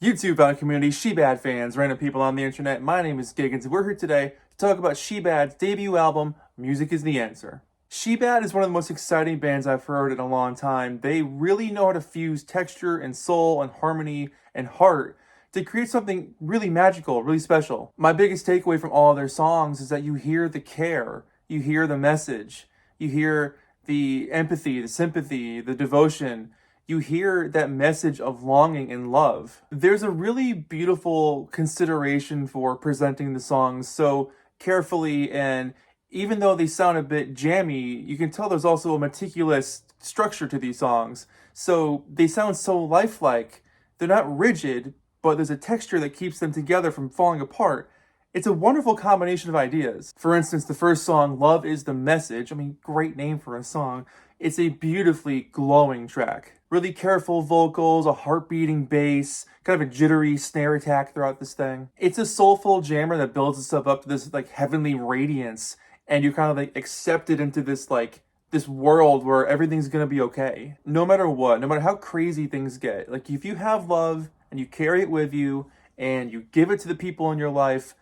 YouTube community, SHEBAD fans, random people on the internet, my name is Giggens, and we're here today to talk about SHEBAD's debut album, Music is the Answer. SHEBAD is one of the most exciting bands I've heard in a long time. They really know how to fuse texture and soul and harmony and heart to create something really magical, really special. My biggest takeaway from all of their songs is that you hear the care, you hear the message, you hear the empathy, the sympathy, the devotion. You hear that message of longing and love. There's a really beautiful consideration for presenting the songs so carefully, and even though they sound a bit jammy, you can tell there's also a meticulous structure to these songs. So they sound so lifelike. They're not rigid, but there's a texture that keeps them together from falling apart. It's a wonderful combination of ideas. For instance, the first song, Love is the Message, great name for a song. It's a beautifully glowing track. Really careful vocals, a heart-beating bass, kind of a jittery snare attack throughout this thing. It's a soulful jammer that builds itself up to this heavenly radiance, and you're kind of accepted into this world where everything's gonna be okay. No matter what, no matter how crazy things get. If you have love and you carry it with you and you give it to the people in your life,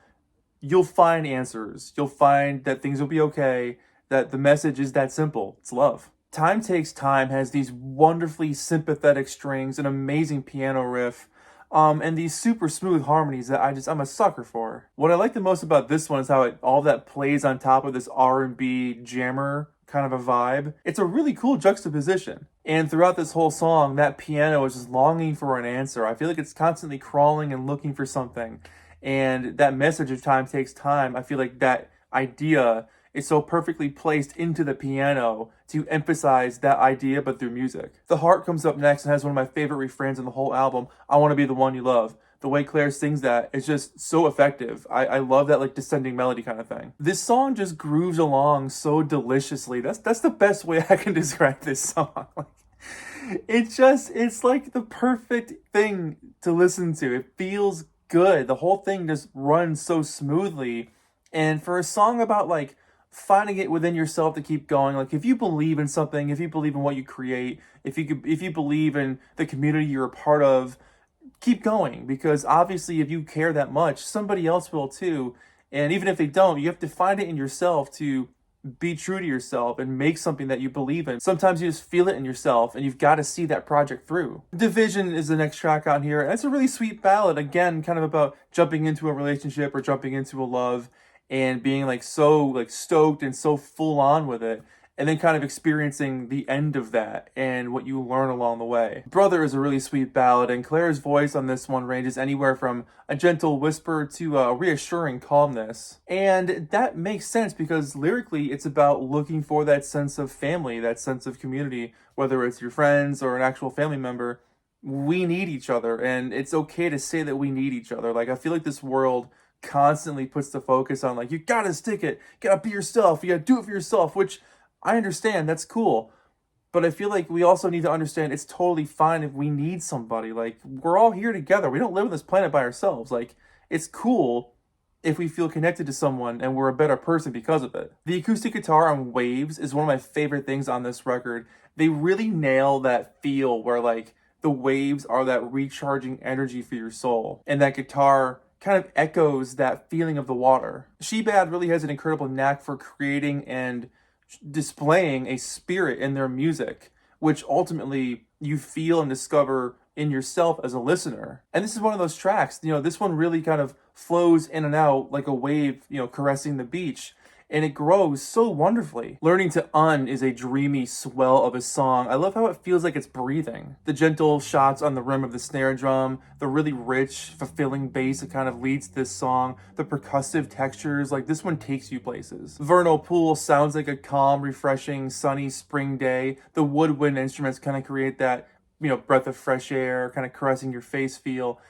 you'll find answers. You'll find that things will be okay, that the message is that simple. It's love. Time Takes Time has these wonderfully sympathetic strings, an amazing piano riff, and these super smooth harmonies that I'm a sucker for. What I like the most about this one is how all that plays on top of this R&B jammer kind of a vibe. It's a really cool juxtaposition. And throughout this whole song, that piano is just longing for an answer. I feel like it's constantly crawling and looking for something. And that message of time takes time, I feel like that idea is so perfectly placed into the piano to emphasize that idea, but through music. The Heart comes up next and has one of my favorite refrains in the whole album, I Want to Be the One You Love. The way Claire sings that is just so effective. I love that descending melody kind of thing. This song just grooves along so deliciously. That's the best way I can describe this song. It's like the perfect thing to listen to. It feels good. The whole thing just runs so smoothly. And for a song about finding it within yourself to keep going, if you believe in something, if you believe in what you create, if you believe in the community you're a part of, keep going, because obviously if you care that much, somebody else will too. And even if they don't, you have to find it in yourself to be true to yourself and make something that you believe in. Sometimes you just feel it in yourself and you've got to see that project through. Division is the next track on here, and it's a really sweet ballad, again, kind of about jumping into a relationship or jumping into a love and being so stoked and so full on with it, and then kind of experiencing the end of that and what you learn along the way. Brother is a really sweet ballad, and Claire's voice on this one ranges anywhere from a gentle whisper to a reassuring calmness. And that makes sense because lyrically it's about looking for that sense of family, that sense of community, whether it's your friends or an actual family member. We need each other, and it's okay to say that we need each other. I feel like this world constantly puts the focus on you gotta stick it, you gotta be yourself, you gotta do it for yourself, which I understand, that's cool. But I feel like we also need to understand it's totally fine if we need somebody. We're all here together. We don't live on this planet by ourselves. It's cool if we feel connected to someone and we're a better person because of it. The acoustic guitar on Waves is one of my favorite things on this record. They really nail that feel where the waves are that recharging energy for your soul. And that guitar kind of echoes that feeling of the water. SHEBAD really has an incredible knack for creating and displaying a spirit in their music, which ultimately you feel and discover in yourself as a listener. And this is one of those tracks, this one really kind of flows in and out like a wave, caressing the beach. And it grows so wonderfully. Learning to is a dreamy swell of a song. I love how it feels like it's breathing. The gentle shots on the rim of the snare drum, the really rich, fulfilling bass that kind of leads this song, the percussive textures, this one takes you places. Vernal Pool sounds like a calm, refreshing, sunny spring day. The woodwind instruments kind of create that, breath of fresh air, kind of caressing your face feel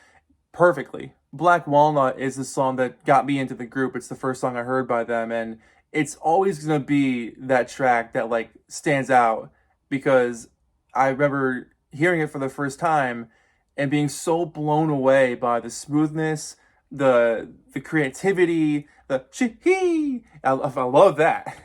perfectly. Black Walnut is the song that got me into the group. It's the first song I heard by them, and it's always going to be that track that stands out because I remember hearing it for the first time and being so blown away by the smoothness, the creativity, the shee. I love that.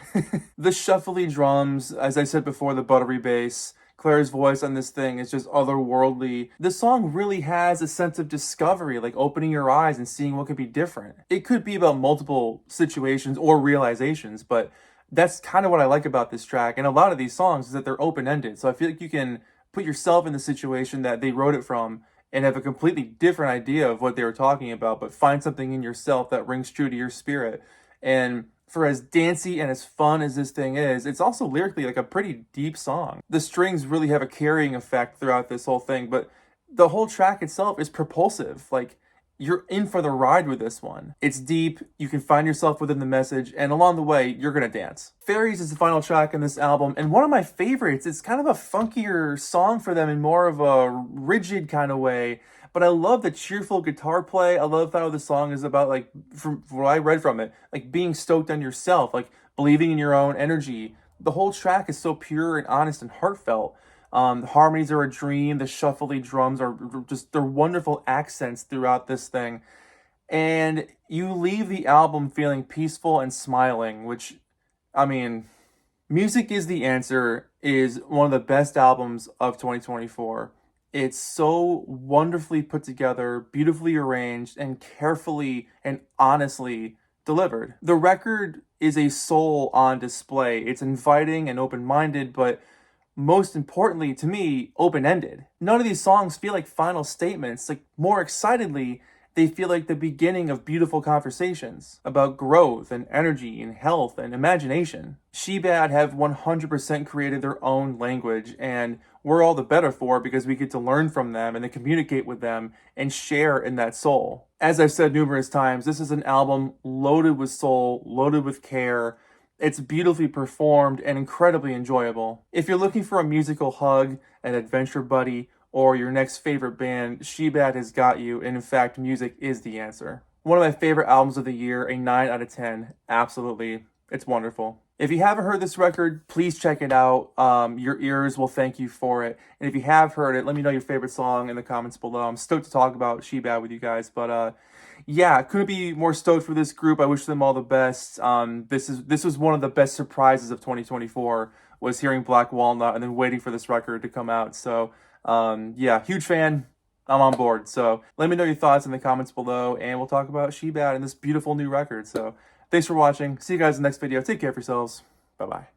The shuffly drums, as I said before, the buttery bass. Claire's voice on this thing is just otherworldly. The song really has a sense of discovery, like opening your eyes and seeing what could be different. It could be about multiple situations or realizations, but that's kind of what I like about this track. And a lot of these songs is that they're open-ended. So I feel like you can put yourself in the situation that they wrote it from and have a completely different idea of what they were talking about, but find something in yourself that rings true to your spirit. And for as dancey and as fun as this thing is, it's also lyrically like a pretty deep song. The strings really have a carrying effect throughout this whole thing, but the whole track itself is propulsive. Like, you're in for the ride with this one. It's deep, you can find yourself within the message, and along the way, you're gonna dance. Fairies is the final track in this album, and one of my favorites. It's kind of a funkier song for them in more of a rigid kind of way, but I love the cheerful guitar play. I love how the song is about, like, from what I read from it, like being stoked on yourself, like believing in your own energy. The whole track is so pure and honest and heartfelt. The harmonies are a dream. The shuffly drums are just, they're wonderful accents throughout this thing. And you leave the album feeling peaceful and smiling, which, I mean, Music is the Answer is one of the best albums of 2024. It's so wonderfully put together, beautifully arranged, and carefully and honestly delivered. The record is a soul on display. It's inviting and open-minded, but most importantly to me, open-ended. None of these songs feel like final statements. Like, more excitedly, they feel like the beginning of beautiful conversations about growth and energy and health and imagination. SHEBAD have 100% created their own language, and we're all the better for it because we get to learn from them and then communicate with them and share in that soul. As I've said numerous times, this is an album loaded with soul, loaded with care. It's beautifully performed and incredibly enjoyable. If you're looking for a musical hug, an adventure buddy, or your next favorite band, SHEBAD has got you, and in fact, Music is the Answer. One of my favorite albums of the year, a 9 out of 10. Absolutely. It's wonderful. If you haven't heard this record, please check it out. Your ears will thank you for it. And if you have heard it, let me know your favorite song in the comments below. I'm stoked to talk about SHEBAD with you guys, but yeah, couldn't be more stoked for this group. I wish them all the best. This was one of the best surprises of 2024, was hearing Black Walnut and then waiting for this record to come out. So yeah, huge fan. I'm on board. So let me know your thoughts in the comments below, and we'll talk about SHEBAD and this beautiful new record. So thanks for watching. See you guys in the next video. Take care of yourselves. Bye-bye.